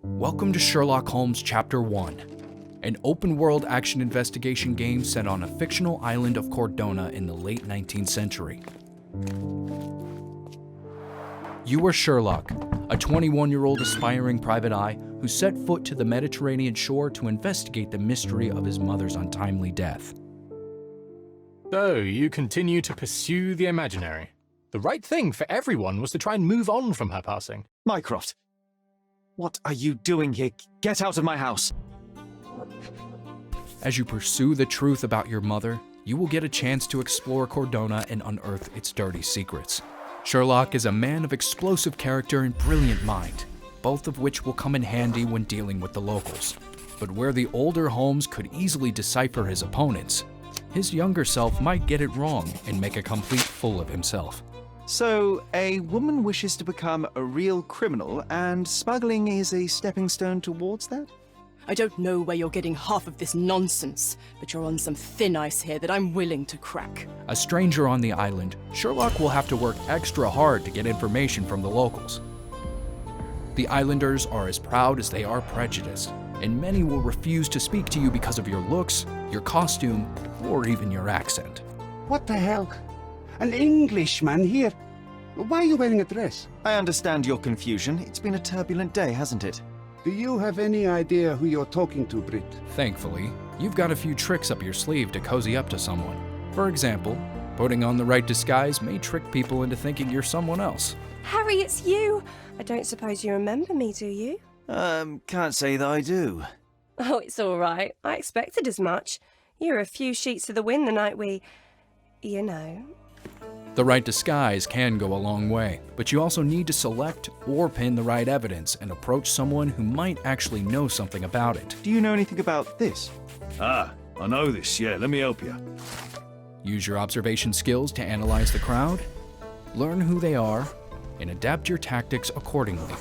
Welcome to Sherlock Holmes Chapter One, an open-world action investigation game set on a fictional island of Cordona in the late 19th century. You are Sherlock, a 21-year-old aspiring private eye who set foot to the Mediterranean shore to investigate the mystery of his mother's untimely death. So, you continue to pursue the imaginary. The right thing for everyone was to try and move on from her passing. Mycroft, what are you doing here? Get out of my house! As you pursue the truth about your mother, you will get a chance to explore Cordona and unearth its dirty secrets. Sherlock is a man of explosive character and brilliant mind, both of which will come in handy when dealing with the locals. But where the older Holmes could easily decipher his opponents, his younger self might get it wrong and make a complete fool of himself. So, a woman wishes to become a real criminal, and smuggling is a stepping stone towards that? I don't know where you're getting half of this nonsense, but you're on some thin ice here that I'm willing to crack. A stranger on the island, Sherlock will have to work extra hard to get information from the locals. The islanders are as proud as they are prejudiced, and many will refuse to speak to you because of your looks, your costume, or even your accent. What the hell? An Englishman here? Why are you wearing a dress? I understand your confusion. It's been a turbulent day, hasn't it? Do you have any idea who you're talking to, Brit? Thankfully, you've got a few tricks up your sleeve to cozy up to someone. For example, putting on the right disguise may trick people into thinking you're someone else. Harry, it's you! I don't suppose you remember me, do you? Can't say that I do. Oh, it's all right. I expected as much. You were a few sheets to the wind the night we... you know... The right disguise can go a long way, but you also need to select or pin the right evidence and approach someone who might actually know something about it. Do you know anything about this? Ah, I know this, yeah, let me help you. Use your observation skills to analyze the crowd, learn who they are, and adapt your tactics accordingly.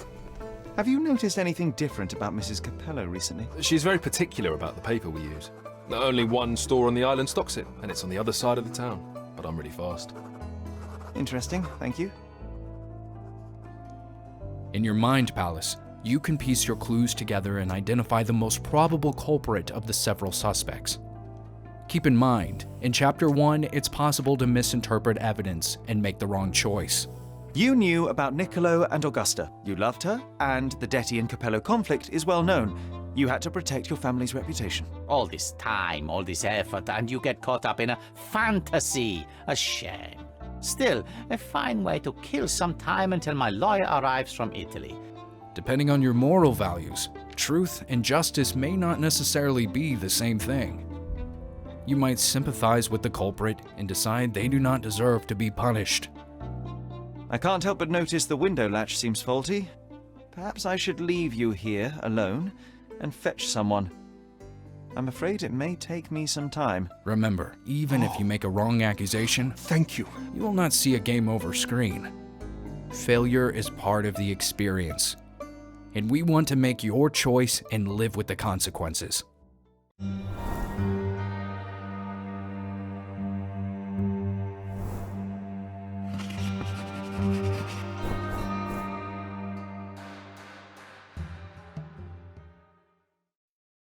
Have you noticed anything different about Mrs. Capello recently? She's very particular about the paper we use. Only one store on the island stocks it, and it's on the other side of the town. But I'm really fast. Interesting, thank you. In your mind palace, you can piece your clues together and identify the most probable culprit of the several suspects. Keep in mind, in Chapter 1, it's possible to misinterpret evidence and make the wrong choice. You knew about Niccolo and Augusta. You loved her, and the Detti and Capello conflict is well known. You had to protect your family's reputation. All this time, all this effort, and you get caught up in a fantasy. A shame. Still, a fine way to kill some time until my lawyer arrives from Italy. Depending on your moral values, truth and justice may not necessarily be the same thing. You might sympathize with the culprit and decide they do not deserve to be punished. I can't help but notice the window latch seems faulty. Perhaps I should leave you here alone and fetch someone. I'm afraid it may take me some time. Remember, even if you make a wrong accusation, Thank you. you will not see a game over screen. Failure is part of the experience, and we want to make your choice and live with the consequences.